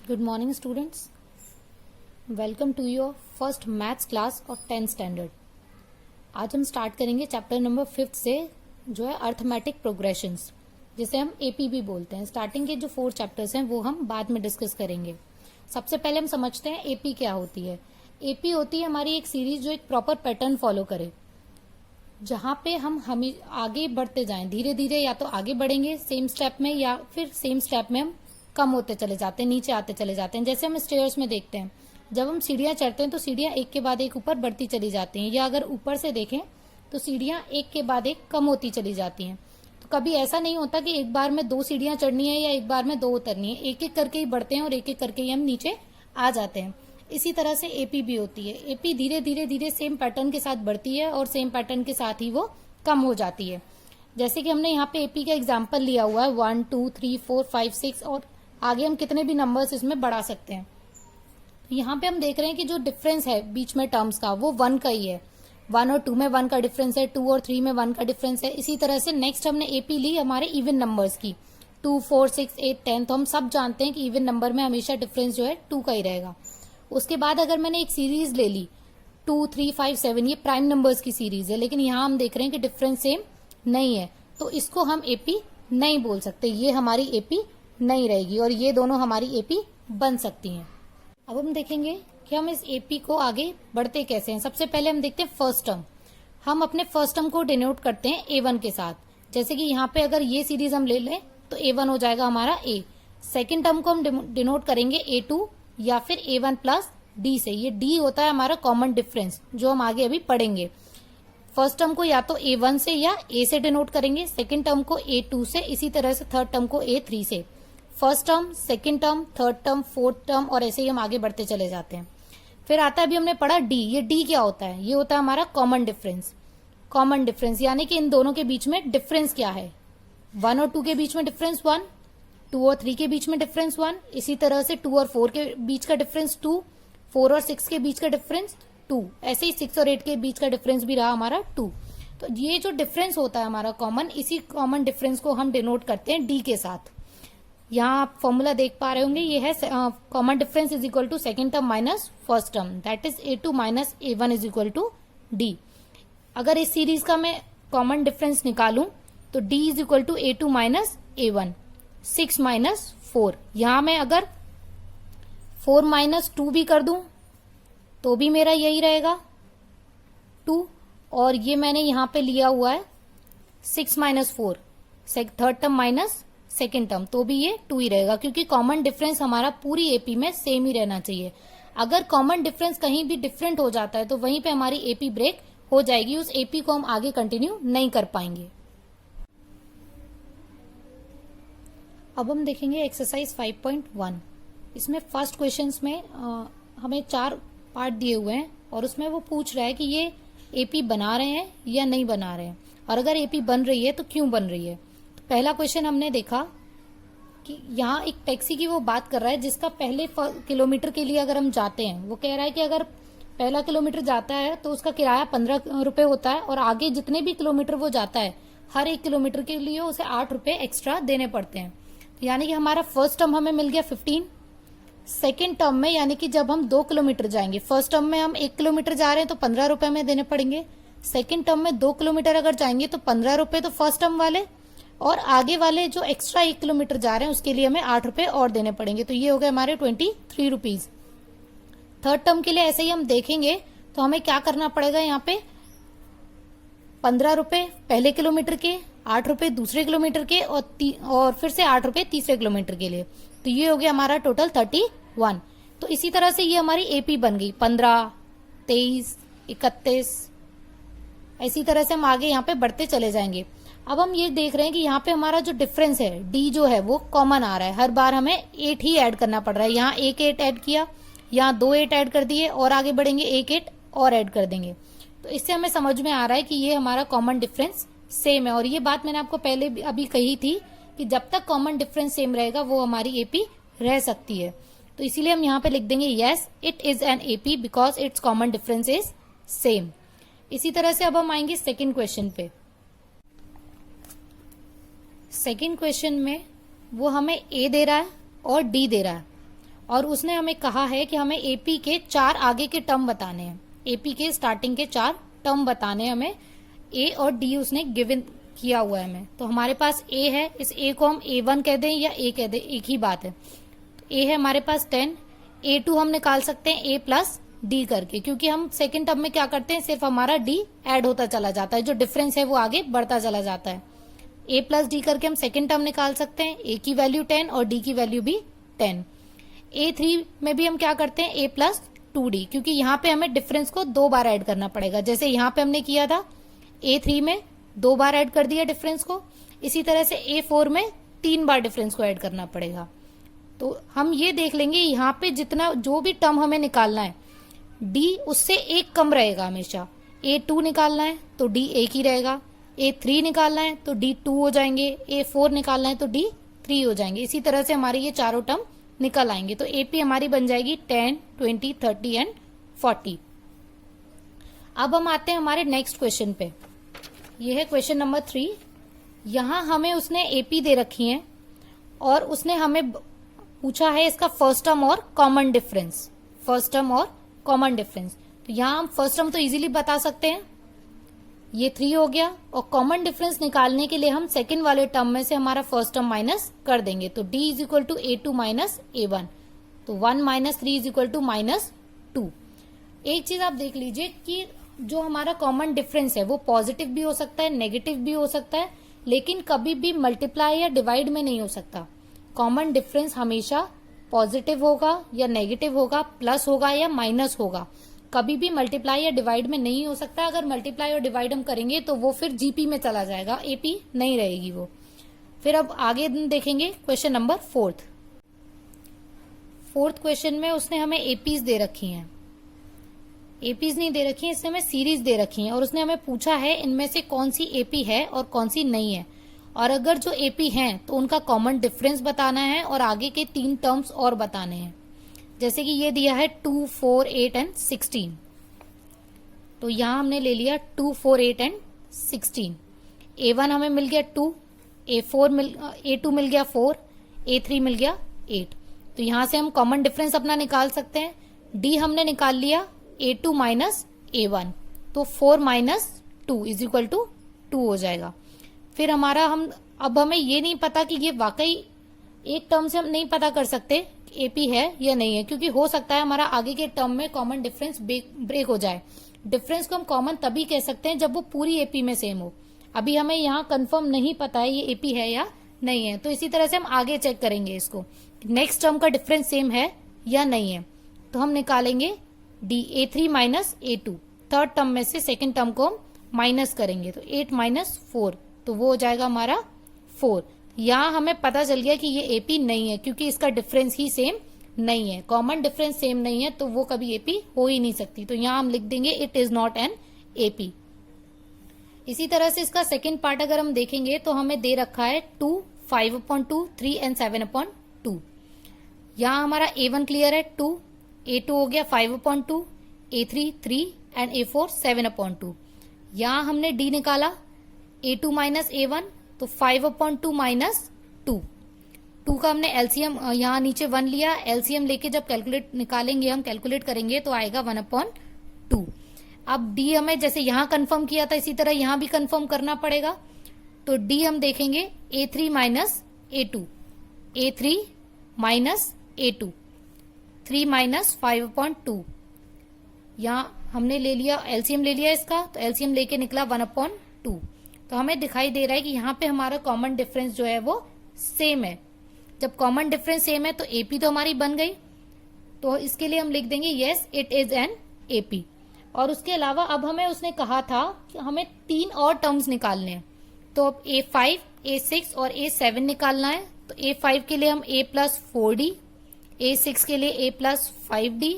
Good morning students. Welcome to your first maths class of 10th standard. आज हम start करेंगे chapter number 5 से, जो है अर्थमेटिक प्रोग्रेशंस, जिसे हम एपी भी बोलते हैं। स्टार्टिंग के जो 4 चैप्टर्स हैं वो हम बाद में डिस्कस करेंगे। सबसे पहले हम समझते हैं एपी क्या होती है। एपी होती है हमारी एक सीरीज जो एक प्रॉपर पैटर्न फॉलो करे, जहां पे हम आगे बढ़ते जाएं, धीरे धीरे या तो आगे बढ़ेंगे सेम स्टेप में, या फिर सेम स्टेप में हम कम होते चले जाते हैं, नीचे आते चले जाते हैं। जैसे हम स्टेयर्स में देखते हैं, जब हम सीढ़ियां चढ़ते हैं तो सीढ़ियां एक के बाद एक ऊपर बढ़ती चली जाती हैं, या अगर ऊपर से देखें तो सीढ़ियां एक के बाद एक कम होती चली जाती हैं। तो कभी ऐसा नहीं होता कि एक बार में 2 सीढ़ियां चढ़नी है या एक बार में 2 उतरनी है, एक एक करके ही बढ़ते हैं और एक एक करके ही हम नीचे आ जाते हैं। इसी तरह से एपी भी होती है। एपी धीरे धीरे धीरे सेम पैटर्न के साथ बढ़ती है और सेम पैटर्न के साथ ही वो कम हो जाती है। जैसे कि हमने यहाँ पे एपी का एग्जाम्पल लिया हुआ है 1 2 3 4 5 6, और आगे हम कितने भी नंबर्स इसमें बढ़ा सकते हैं। यहाँ पे हम देख रहे हैं कि जो डिफरेंस है बीच में टर्म्स का, वो 1 का ही है। 1 और 2 में 1 का डिफरेंस है, 2 और 3 में 1 का डिफरेंस है। इसी तरह से नेक्स्ट हमने एपी ली हमारे इवन नंबर्स की, 2 4 6 8 10। तो हम सब जानते हैं कि इवन नंबर में हमेशा डिफरेंस जो है 2 का ही रहेगा। उसके बाद अगर मैंने एक सीरीज ले ली 2 3 5 7, ये प्राइम नंबर्स की सीरीज है, लेकिन यहाँ हम देख रहे हैं कि डिफरेंस सेम नहीं है, तो इसको हम एपी नहीं बोल सकते। ये हमारी एपी नहीं रहेगी और ये दोनों हमारी एपी बन सकती हैं। अब हम देखेंगे कि हम इस एपी को आगे बढ़ते कैसे हैं। सबसे पहले हम देखते हैं फर्स्ट टर्म। हम अपने फर्स्ट टर्म को डिनोट करते हैं A1 के साथ। जैसे कि यहाँ पे अगर ये सीरीज हम ले लें तो A1 हो जाएगा हमारा A। सेकेंड टर्म को हम डिनोट करेंगे A2 या फिर A1 प्लस D से। ये D होता है हमारा कॉमन डिफरेंस, जो हम आगे अभी पढ़ेंगे। फर्स्ट टर्म को या तो A1 से या A से डिनोट करेंगे, सेकेंड टर्म को A2 से, इसी तरह से थर्ड टर्म को A3 से। First term, second term, third term, fourth term, और ऐसे ही हम आगे बढ़ते चले जाते हैं। फिर आता है, अभी हमने पढ़ा डी। ये डी क्या होता है? ये होता है हमारा कॉमन डिफरेंस। कॉमन डिफरेंस यानी कि इन दोनों के बीच में डिफरेंस क्या है। 1 और 2 के बीच में डिफरेंस 1, 2 और 3 के बीच में डिफरेंस 1, इसी तरह से 2 और 4 के बीच का डिफरेंस 2, 4 और 6 के बीच का डिफरेंस 2, ऐसे ही 6 और 8 के बीच का डिफरेंस भी रहा हमारा 2। तो ये जो डिफरेंस होता है हमारा कॉमन, इसी कॉमन डिफरेंस को हम डिनोट करते हैं डी के साथ। यहाँ आप फॉर्मूला देख पा रहे होंगे, ये है common difference is equal to second term minus first term, that is A2 minus A1 is equal to D। अगर इस सीरीज का मैं कॉमन डिफरेंस निकालूं तो D is equal to A2 minus A1, 6 minus 4। यहां मैं अगर 4 माइनस 2 भी कर दूं तो भी मेरा यही रहेगा 2, और ये मैंने यहां पे लिया हुआ है 6 minus 4, third term minus second term, तो भी ये 2 ही रहेगा, क्योंकि कॉमन डिफरेंस हमारा पूरी एपी में सेम ही रहना चाहिए। अगर कॉमन डिफरेंस कहीं भी डिफरेंट हो जाता है तो वहीं पे हमारी एपी ब्रेक हो जाएगी, उस एपी को हम आगे कंटिन्यू नहीं कर पाएंगे। अब हम देखेंगे एक्सरसाइज 5.1। इसमें फर्स्ट क्वेश्चन में हमें 4 पार्ट दिए हुए हैं और उसमें वो पूछ रहा है कि ये एपी बना रहे हैं या नहीं बना रहे हैं, और अगर एपी बन रही है तो क्यों बन रही है। पहला क्वेश्चन हमने देखा कि यहाँ एक टैक्सी की वो बात कर रहा है, जिसका पहले किलोमीटर के लिए अगर हम जाते हैं, वो कह रहा है कि अगर पहला किलोमीटर जाता है तो उसका किराया 15 रुपए होता है, और आगे जितने भी किलोमीटर वो जाता है हर एक किलोमीटर के लिए उसे 8 रुपए एक्स्ट्रा देने पड़ते हैं। यानी कि हमारा फर्स्ट टर्म हमें मिल गया 15। सेकेंड टर्म में यानी कि जब हम 2 किलोमीटर जाएंगे, फर्स्ट टर्म में हम 1 किलोमीटर जा रहे हैं तो 15 रुपए में देने पड़ेंगे। सेकेंड टर्म में 2 किलोमीटर अगर जाएंगे तो 15 रुपए तो फर्स्ट टर्म वाले, और आगे वाले जो एक्स्ट्रा 1 किलोमीटर जा रहे हैं उसके लिए हमें 8 रुपए और देने पड़ेंगे, तो ये हो गए हमारे 23 रुपीज। थर्ड टर्म के लिए ऐसे ही हम देखेंगे तो हमें क्या करना पड़ेगा, यहाँ पे 15 रुपए पहले किलोमीटर के, 8 रुपए दूसरे किलोमीटर के, और फिर से 8 रुपए तीसरे किलोमीटर के लिए, तो ये हो गया हमारा टोटल 31। तो इसी तरह से ये हमारी एपी बन गई 15, 23, 31। इसी तरह से हम आगे यहाँ पे बढ़ते चले जाएंगे। अब हम ये देख रहे हैं कि यहाँ पे हमारा जो डिफरेंस है डी जो है वो कॉमन आ रहा है, हर बार हमें 8 ही ऐड करना पड़ रहा है। यहाँ 1 8 ऐड किया, यहाँ 2 8 ऐड कर दिए, और आगे बढ़ेंगे 1 8 और ऐड कर देंगे। तो इससे हमें समझ में आ रहा है कि ये हमारा कॉमन डिफरेंस सेम है, और ये बात मैंने आपको पहले अभी कही थी कि जब तक कॉमन डिफरेंस सेम रहेगा वो हमारी एपी रह सकती है। तो इसीलिए हम यहाँ पे लिख देंगे yes it is an AP because it's common difference is same. इसी तरह से अब हम आएंगे सेकेंड क्वेश्चन पे। सेकेंड क्वेश्चन में वो हमें ए दे रहा है और डी दे रहा है, और उसने हमें कहा है कि हमें एपी के 4 आगे के टर्म बताने हैं। एपी के स्टार्टिंग के 4 टर्म बताने हैं हमें। ए और डी उसने गिवन किया हुआ है हमें। तो हमारे पास ए है, इस ए को हम A1 कह दें या ए कह दें, एक ही बात है। तो ए है हमारे पास 10, A2 हम निकाल सकते हैं A प्लस डी करके, क्योंकि हम सेकंड टर्म में क्या करते हैं, सिर्फ हमारा डी ऐड होता चला जाता है, जो डिफरेंस है वो आगे बढ़ता चला जाता है। ए प्लस डी करके हम सेकंड टर्म निकाल सकते हैं। ए की वैल्यू 10 और डी की वैल्यू भी 10। A3 में भी हम क्या करते हैं, A प्लस 2D, क्योंकि यहाँ पे हमें डिफरेंस को 2 बार ऐड करना पड़ेगा। जैसे यहाँ पे हमने किया था, A3 में 2 बार ऐड कर दिया डिफरेंस को, इसी तरह से A4 में 3 बार डिफरेंस को ऐड करना पड़ेगा। तो हम ये देख लेंगे यहाँ पे जितना जो भी टर्म हमें निकालना है, D उससे एक कम रहेगा हमेशा। A2 निकालना है तो D एक ही रहेगा, A3 निकालना है तो D 2 हो जाएंगे, A4 निकालना है तो D 3 हो जाएंगे। इसी तरह से हमारे ये चारों टर्म निकल आएंगे। तो एपी हमारी बन जाएगी 10, 20, 30 एंड 40। अब हम आते हैं हमारे नेक्स्ट क्वेश्चन पे। ये है क्वेश्चन नंबर 3। यहां हमें उसने एपी दे रखी है और उसने हमें पूछा है इसका फर्स्ट टर्म और कॉमन डिफरेंस। फर्स्ट टर्म और कॉमन डिफरेंस, तो यहां हम फर्स्ट टर्म तो इजीली बता सकते हैं, ये 3 हो गया। और कॉमन डिफरेंस निकालने के लिए हम सेकंड वाले टर्म में से हमारा फर्स्ट टर्म माइनस कर देंगे। तो d is equal to A2 minus A1, तो 1 माइनस 3 इज इक्वल टू माइनस 2। एक चीज आप देख लीजिए कि जो हमारा कॉमन डिफरेंस है वो पॉजिटिव भी हो सकता है, नेगेटिव भी हो सकता है, लेकिन कभी भी मल्टीप्लाई या डिवाइड में नहीं हो सकता। कॉमन डिफरेंस हमेशा पॉजिटिव होगा या नेगेटिव होगा, प्लस होगा या माइनस होगा, कभी भी मल्टीप्लाई या डिवाइड में नहीं हो सकता। अगर मल्टीप्लाई और डिवाइड हम करेंगे तो वो फिर जीपी में चला जाएगा, एपी नहीं रहेगी वो। फिर अब आगे देखेंगे क्वेश्चन नंबर 4। फोर्थ क्वेश्चन में उसने हमें एपीज दे रखी हैं। एपीज नहीं दे रखी है, इसने हमें सीरीज दे रखी है और उसने हमें पूछा है इनमें से कौन सी एपी है और कौन सी नहीं है। और अगर जो एपी हैं तो उनका कॉमन डिफरेंस बताना है और आगे के 3 टर्म्स और बताने हैं। जैसे कि ये दिया है 2, 4, 8 एंड 16, तो यहां हमने ले लिया 2, 4, 8 एंड 16। A1 हमें मिल गया 2, A2 मिल गया 4, A3 मिल गया 8। तो यहां से हम कॉमन डिफरेंस अपना निकाल सकते हैं। D हमने निकाल लिया A2 माइनस A1, तो 4 माइनस 2 इज इक्वल टू 2 हो जाएगा। फिर हमारा अब हमें ये नहीं पता कि ये वाकई एक टर्म से हम नहीं पता कर सकते एपी है या नहीं है, क्योंकि हो सकता है हमारा आगे के टर्म में कॉमन डिफरेंस ब्रेक हो जाए। डिफरेंस को हम कॉमन तभी कह सकते हैं जब वो पूरी एपी में सेम हो। अभी हमें यहाँ कंफर्म नहीं पता है ये एपी है या नहीं है, तो इसी तरह से हम आगे चेक करेंगे इसको, नेक्स्ट टर्म का डिफरेंस सेम है या नहीं है। तो हम निकालेंगे D A3 minus A2, third term में से सेकेंड टर्म को हम माइनस करेंगे, तो 8 माइनस 4, तो वो हो जाएगा हमारा 4। यहां हमें पता चल गया कि ये एपी नहीं है, क्योंकि इसका डिफरेंस ही सेम नहीं है, कॉमन डिफरेंस सेम नहीं है, तो वो कभी एपी हो ही नहीं सकती। तो यहां हम लिख देंगे it is not an AP. इसी तरह से इसका सेकेंड पार्ट अगर हम देखेंगे तो हमें दे रखा है 2, 5/2, 3 एंड 7/2। यहां हमारा A1 क्लियर है 2, A2 हो गया 5/2, A3 3 एंड A4 7/2। यहां हमने D निकाला A2 माइनस A1, तो 5/2 माइनस 2 का हमने एलसीएम यहाँ नीचे 1 लिया, एलसीएम लेके जब हम कैलकुलेट करेंगे तो आएगा 1/2। अब डी हमें जैसे यहाँ कंफर्म किया था इसी तरह यहाँ भी कंफर्म करना पड़ेगा। तो डी हम देखेंगे A3 minus A2, A3 minus A2, 3 minus 5/2। यहाँ हमने ले लिया एलसीएम ले लिया इसका, तो एलसीएम लेके निकला 1/2। तो हमें दिखाई दे रहा है कि यहाँ पे हमारा कॉमन डिफरेंस जो है वो सेम है। जब कॉमन डिफरेंस सेम है तो एपी तो हमारी बन गई, तो इसके लिए हम लिख देंगे yes it is an AP. और उसके अलावा अब हमें उसने कहा था कि हमें 3 और टर्म्स निकालने हैं, तो अब A5, A6 और A7 निकालना है। तो A5 के लिए हम A प्लस 4D, A6 के लिए A प्लस 5D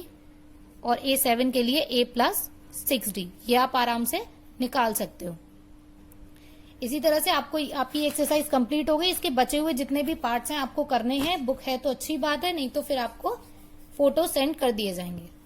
और A7 के लिए A प्लस 6D, ये आप आराम से निकाल सकते हो। इसी तरह से आपकी एक्सरसाइज कंप्लीट हो गई। इसके बचे हुए जितने भी पार्ट्स हैं आपको करने हैं, बुक है तो अच्छी बात है, नहीं तो फिर आपको फोटो सेंड कर दिए जाएंगे।